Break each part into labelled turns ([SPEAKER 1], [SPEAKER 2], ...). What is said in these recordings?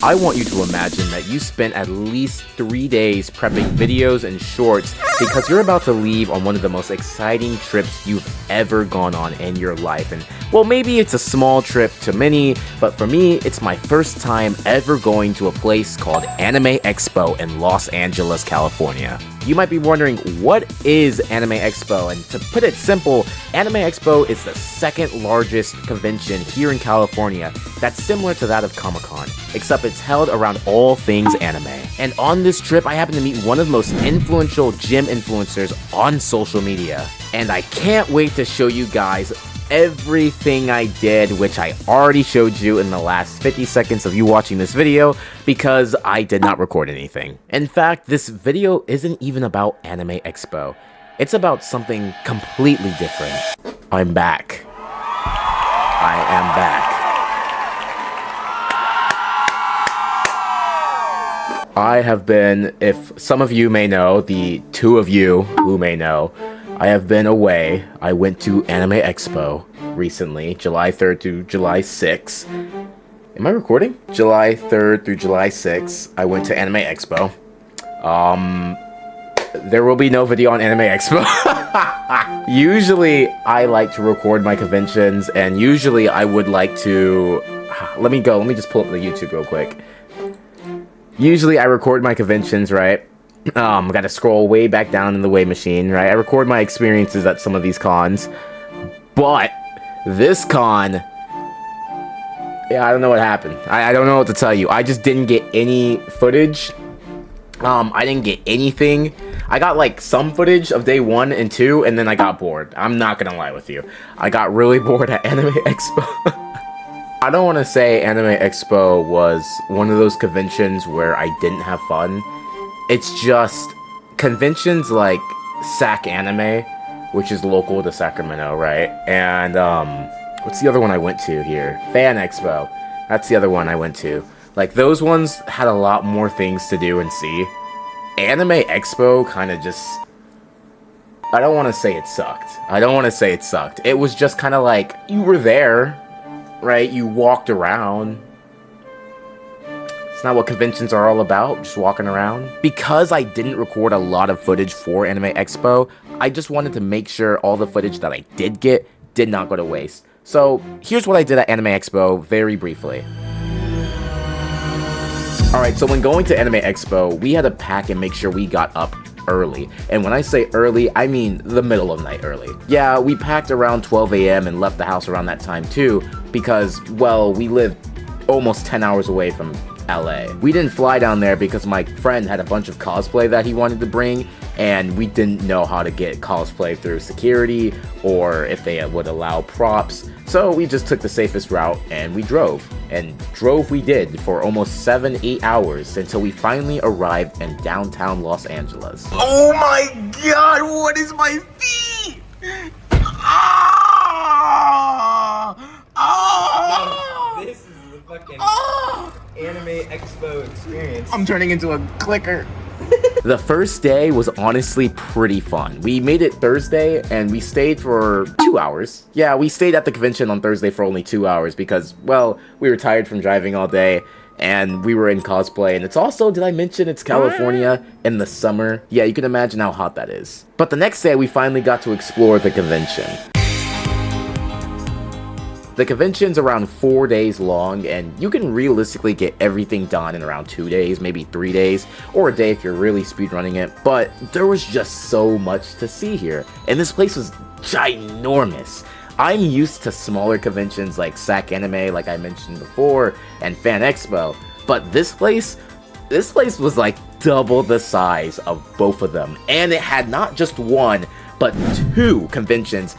[SPEAKER 1] I want you to imagine that you spent at least 3 days prepping videos and shorts because you're about to leave on one of the most exciting trips you've ever gone on in your life. And well, maybe it's a small trip to many, but for me, it's my first time ever going to a place called Anime Expo in Los Angeles, California. You might be wondering, what is Anime Expo? And to put it simple, Anime Expo is the second largest convention here in California that's similar to that of Comic-Con, except it's held around all things anime. And on this trip, I happened to meet one of the most influential gym influencers on social media. And I can't wait to show you guys everything I did, which I already showed you in the last 50 seconds of you watching this video, because I did not record anything. In fact, this video isn't even about Anime Expo. It's about something completely different. I'm back. I am back. I have been, if some of you may know, the two of you who may know, I have been away. I went to Anime Expo recently, July 3rd to July 6th. Am I recording? July 3rd through July 6th, I went to Anime Expo. There will be no video on Anime Expo. Usually, I like to record my conventions, and usually I would like to... Let me just pull up the YouTube real quick. Usually, I record my conventions, right? Gotta scroll way back down in the way machine, right? I record my experiences at some of these cons. But this con, yeah, I don't know what happened. I don't know what to tell you. I just didn't get any footage. I didn't get anything. I got like some footage of day 1 and 2, and then I got bored. I'm not gonna lie with you. I got really bored at Anime Expo. I don't want to say Anime Expo was one of those conventions where I didn't have fun. It's just conventions like SAC Anime, which is local to Sacramento, right? And what's the other one I went to here? Fan Expo. That's the other one I went to. Like, those ones had a lot more things to do and see. Anime Expo kind of just... I don't want to say it sucked. It was just kind of like, you were there, right? You walked around. It's not what conventions are all about, just walking around. Because I didn't record a lot of footage for Anime Expo, I just wanted to make sure all the footage that I did get did not go to waste. So here's what I did at Anime Expo very briefly. Alright, so when going to Anime Expo, we had to pack and make sure we got up early. And when I say early, I mean the middle of the night early. Yeah, we packed around 12 a.m. and left the house around that time too, because, well, we live almost 10 hours away from LA. We didn't fly down there because my friend had a bunch of cosplay that he wanted to bring, and we didn't know how to get cosplay through security or if they would allow props. So we just took the safest route and we drove. And drove we did for almost 7-8 hours until we finally arrived in downtown Los Angeles.
[SPEAKER 2] Oh my god, what is my feet? Ah! Ah!
[SPEAKER 3] This is the fucking Anime Expo experience.
[SPEAKER 2] I'm turning into a clicker.
[SPEAKER 1] The first day was honestly pretty fun. We made it Thursday and we stayed for 2 hours. Yeah, we stayed at the convention on Thursday for only 2 hours because, well, we were tired from driving all day and we were in cosplay. And it's also, did I mention it's California in the summer? Yeah, you can imagine how hot that is. But the next day we finally got to explore the convention. The convention's around 4 days long, and you can realistically get everything done in around 2 days, maybe 3 days, or a day if you're really speedrunning it. But there was just so much to see here, and this place was ginormous. I'm used to smaller conventions like SAC Anime, like I mentioned before, and Fan Expo, but this place was like double the size of both of them, and it had not just one, but 2 conventions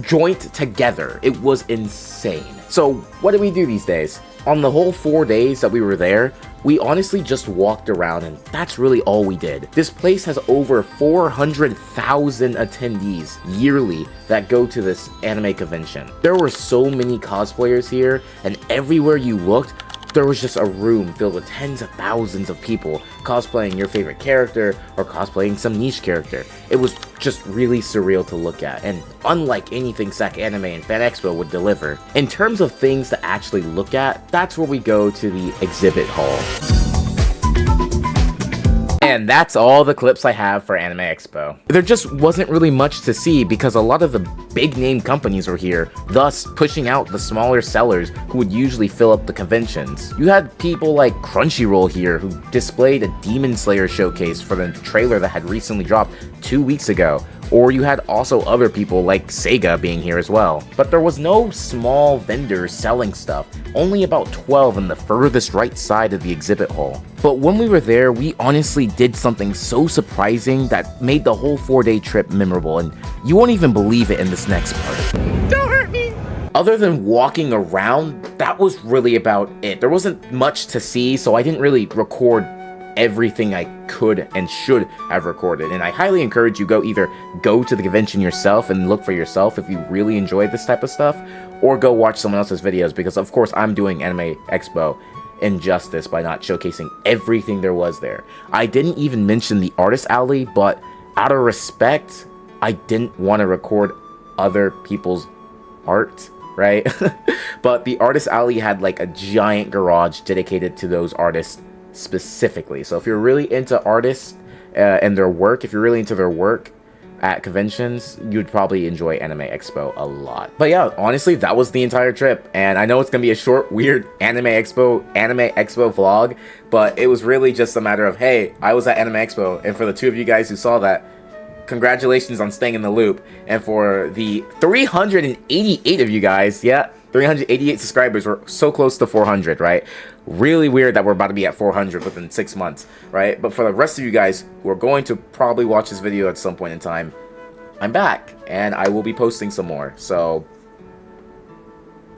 [SPEAKER 1] joint together. It was insane. So what did we do these days? On the whole 4 days that we were there, we honestly just walked around, and that's really all we did. This place has over 400,000 attendees yearly that go to this anime convention. There were so many cosplayers here, and everywhere you looked, there was just a room filled with tens of thousands of people cosplaying your favorite character or cosplaying some niche character. It was just really surreal to look at, and unlike anything SAC Anime and Fan Expo would deliver. In terms of things to actually look at, that's where we go to the exhibit hall. And that's all the clips I have for Anime Expo. There just wasn't really much to see because a lot of the big name companies were here, thus pushing out the smaller sellers who would usually fill up the conventions. You had people like Crunchyroll here who displayed a Demon Slayer showcase for the trailer that had recently dropped 2 weeks ago. Or you had also other people like Sega being here as well. But there was no small vendors selling stuff, only about 12 in the furthest right side of the exhibit hall. But when we were there, we honestly did something so surprising that made the whole 4-day trip memorable, and you won't even believe it in this next part.
[SPEAKER 2] Don't hurt me!
[SPEAKER 1] Other than walking around, that was really about it. There wasn't much to see, so I didn't really record everything I could and should have recorded, and I highly encourage you either go to the convention yourself and look for yourself if you really enjoy this type of stuff, or go watch someone else's videos, because of course I'm doing Anime Expo injustice by not showcasing everything there was there. I didn't even mention the artist alley, but out of respect, I didn't want to record other people's art, right? But the artist alley had like a giant garage dedicated to those artists specifically. So if you're really into artists and their work, if you're really into their work at conventions, you'd probably enjoy Anime Expo a lot. But yeah, honestly, that was the entire trip, and I know it's gonna be a short, weird Anime Expo vlog, but it was really just a matter of, hey, I was at Anime Expo, and for the 2 of you guys who saw that, congratulations on staying in the loop. And for the 388 of you guys, yeah, 388 subscribers, we're so close to 400, right? Really weird that we're about to be at 400 within 6 months, right? But for the rest of you guys who are going to probably watch this video at some point in time, I'm back, and I will be posting some more, so...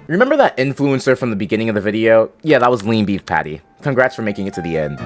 [SPEAKER 1] Remember that influencer from the beginning of the video? Yeah, that was Lean Beef Patty. Congrats for making it to the end.